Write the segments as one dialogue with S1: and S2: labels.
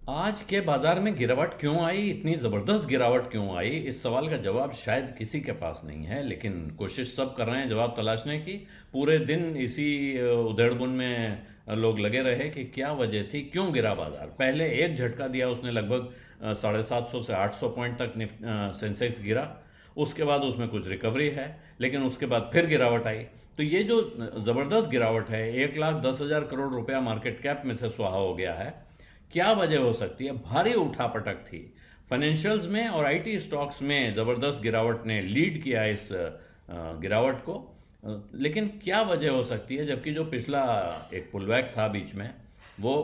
S1: आज के बाजार में गिरावट क्यों आई, इतनी ज़बरदस्त गिरावट क्यों आई? इस सवाल का जवाब शायद किसी के पास नहीं है, लेकिन कोशिश सब कर रहे हैं जवाब तलाशने की। पूरे दिन इसी उधेड़बुन में लोग लगे रहे कि क्या वजह थी, क्यों गिरा बाजार। पहले एक झटका दिया उसने, लगभग 750 से 800 पॉइंट तक सेंसेक्स गिरा। उसके बाद उसमें कुछ रिकवरी है, लेकिन उसके बाद फिर गिरावट आई। तो ये जो ज़बरदस्त गिरावट है, 1,10,000 करोड़ रुपया मार्केट कैप में से सुहा हो गया है। क्या वजह हो सकती है? भारी उठापटक थी फाइनेंशियल्स में और आईटी स्टॉक्स में। ज़बरदस्त गिरावट ने लीड किया इस गिरावट को। लेकिन क्या वजह हो सकती है, जबकि जो पिछला एक पुलबैक था बीच में वो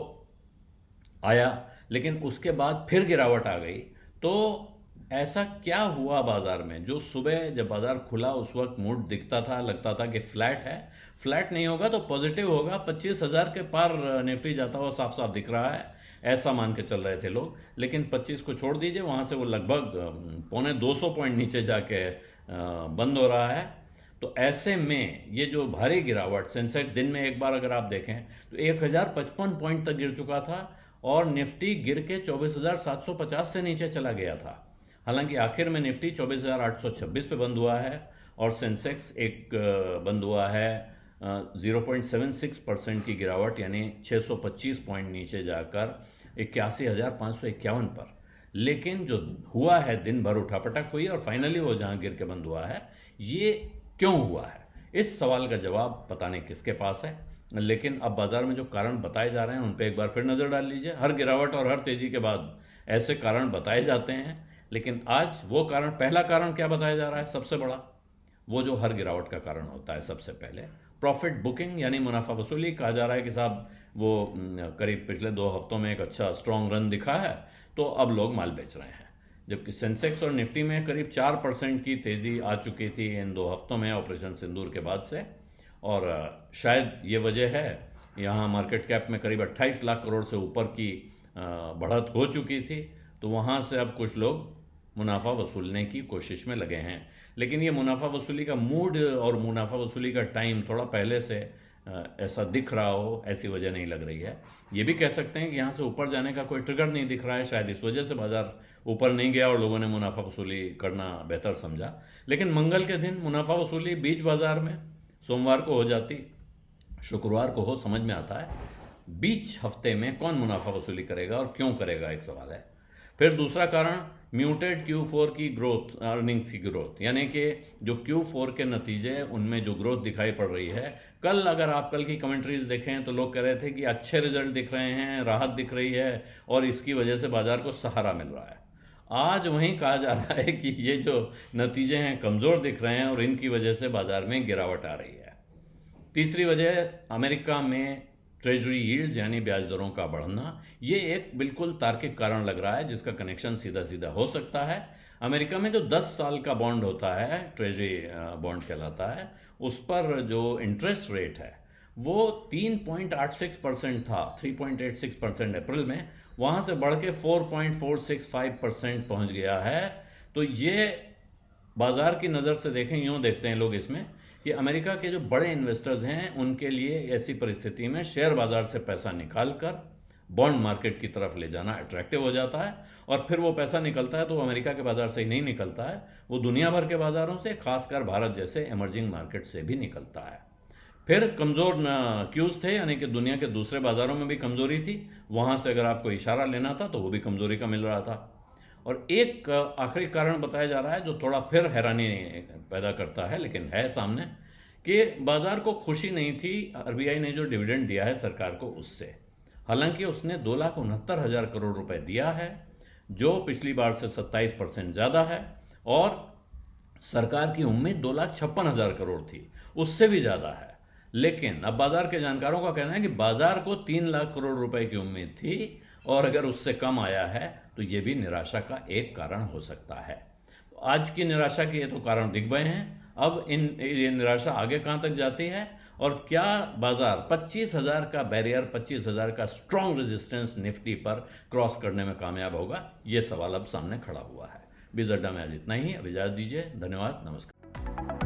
S1: आया, लेकिन उसके बाद फिर गिरावट आ गई। तो ऐसा क्या हुआ बाजार में, जो सुबह जब बाजार खुला उस वक्त मूड दिखता था, लगता था कि फ्लैट है। फ्लैट नहीं होगा तो पॉजिटिव होगा, 25,000 के पार निफ्टी जाता हुआ साफ साफ दिख रहा है, ऐसा मान के चल रहे थे लोग। लेकिन 25 को छोड़ दीजिए, वहां से वो लगभग पौने 200 पॉइंट नीचे जाके बंद हो रहा है। तो ऐसे में ये जो भारी गिरावट, सेंसेक्स दिन में एक बार अगर आप देखें तो 1,055 पॉइंट तक गिर चुका था, और निफ्टी गिर के 24,750 से नीचे चला गया था। हालांकि आखिर में निफ्टी 24,826 पे बंद हुआ है, और सेंसेक्स एक बंद हुआ है 0.76% की गिरावट, यानी 625 पॉइंट नीचे जाकर 81,551 पर। लेकिन जो हुआ है, दिन भर उठापटक हुई और फाइनली वो जहां गिर के बंद हुआ है, ये क्यों हुआ है? इस सवाल का जवाब पता नहीं किसके पास है। लेकिन अब बाजार में जो कारण बताए जा रहे हैं उन पर एक बार फिर नजर डाल लीजिए। हर गिरावट और हर तेजी के बाद ऐसे कारण बताए जाते हैं, लेकिन आज वो कारण, पहला कारण क्या बताया जा रहा है सबसे बड़ा, वो जो हर गिरावट का कारण होता है सबसे पहले, प्रॉफिट बुकिंग यानी मुनाफा वसूली। कहा जा रहा है कि साहब वो करीब पिछले 2 हफ्तों में एक अच्छा स्ट्रॉन्ग रन दिखा है, तो अब लोग माल बेच रहे हैं। जबकि सेंसेक्स और निफ्टी में करीब 4% की तेजी आ चुकी थी इन 2 हफ्तों में ऑपरेशन सिंदूर के बाद से। और शायद ये वजह है, यहाँ मार्केट कैप में करीब 28 लाख करोड़ से ऊपर की बढ़त हो चुकी थी, तो वहाँ से अब कुछ लोग मुनाफा वसूलने की कोशिश में लगे हैं। लेकिन ये मुनाफा वसूली का मूड और मुनाफा वसूली का टाइम थोड़ा पहले से ऐसा दिख रहा हो, ऐसी वजह नहीं लग रही है। ये भी कह सकते हैं कि यहाँ से ऊपर जाने का कोई ट्रिगर नहीं दिख रहा है, शायद इस वजह से बाजार ऊपर नहीं गया और लोगों ने मुनाफा वसूली करना बेहतर समझा। लेकिन मंगल के दिन मुनाफा वसूली बीच बाजार में सोमवार को हो जाती, शुक्रवार को हो, समझ में आता है। बीच हफ्ते में कौन मुनाफा वसूली करेगा और क्यों करेगा, एक सवाल है। फिर दूसरा कारण, म्यूटेड Q4 की ग्रोथ, अर्निंग्स की ग्रोथ, यानी कि जो Q4 के नतीजे, उनमें जो ग्रोथ दिखाई पड़ रही है। कल अगर आप कल की कमेंट्रीज देखें तो लोग कह रहे थे कि अच्छे रिजल्ट दिख रहे हैं, राहत दिख रही है, और इसकी वजह से बाजार को सहारा मिल रहा है। आज वहीं कहा जा रहा है कि ये जो नतीजे हैं कमज़ोर दिख रहे हैं और इनकी वजह से बाजार में गिरावट आ रही है। तीसरी वजह, अमेरिका में ट्रेजरी यील्ड्स यानी ब्याज दरों का बढ़ना। ये एक बिल्कुल तार्किक कारण लग रहा है, जिसका कनेक्शन सीधा सीधा हो सकता है। अमेरिका में जो 10 साल का बॉन्ड होता है, ट्रेजरी बॉन्ड कहलाता है, उस पर जो इंटरेस्ट रेट है वो 3.86% था, 3.86% अप्रैल में, वहां से बढ़ के 4.465% पहुंच गया है। तो ये बाजार की नज़र से देखें, यूं देखते हैं लोग इसमें कि अमेरिका के जो बड़े इन्वेस्टर्स हैं उनके लिए ऐसी परिस्थिति में शेयर बाजार से पैसा निकालकर बॉन्ड मार्केट की तरफ ले जाना अट्रैक्टिव हो जाता है। और फिर वो पैसा निकलता है तो अमेरिका के बाजार से ही नहीं निकलता है, वो दुनिया भर के बाजारों से, खासकर भारत जैसे इमर्जिंग मार्केट से भी निकलता है। फिर कमज़ोर क्यूज थे, यानी कि दुनिया के दूसरे बाजारों में भी कमज़ोरी थी, वहाँ से अगर आपको इशारा लेना था तो वो भी कमज़ोरी का मिल रहा था। और एक आखिरी कारण बताया जा रहा है जो थोड़ा फिर हैरानी पैदा करता है, लेकिन है सामने, कि बाजार को खुशी नहीं थी आरबीआई ने जो डिविडेंड दिया है सरकार को उससे। हालांकि उसने 2,69,000 करोड़ रुपए दिया है, जो पिछली बार से 27% ज़्यादा है, और सरकार की उम्मीद 2,56,000 करोड़ थी, उससे भी ज़्यादा है। लेकिन अब बाजार के जानकारों का कहना है कि बाजार को 3 लाख करोड़ रुपए की उम्मीद थी, और अगर उससे कम आया है तो ये भी निराशा का एक कारण हो सकता है। तो आज की निराशा के ये तो कारण दिख गए हैं। अब ये निराशा आगे कहां तक जाती है, और क्या बाजार 25,000 का बैरियर, 25,000 का स्ट्रॉन्ग रेजिस्टेंस निफ्टी पर क्रॉस करने में कामयाब होगा, ये सवाल अब सामने खड़ा हुआ है। बीज अड्डा में आज इतना ही। अब इजाजत दीजिए, धन्यवाद, नमस्कार।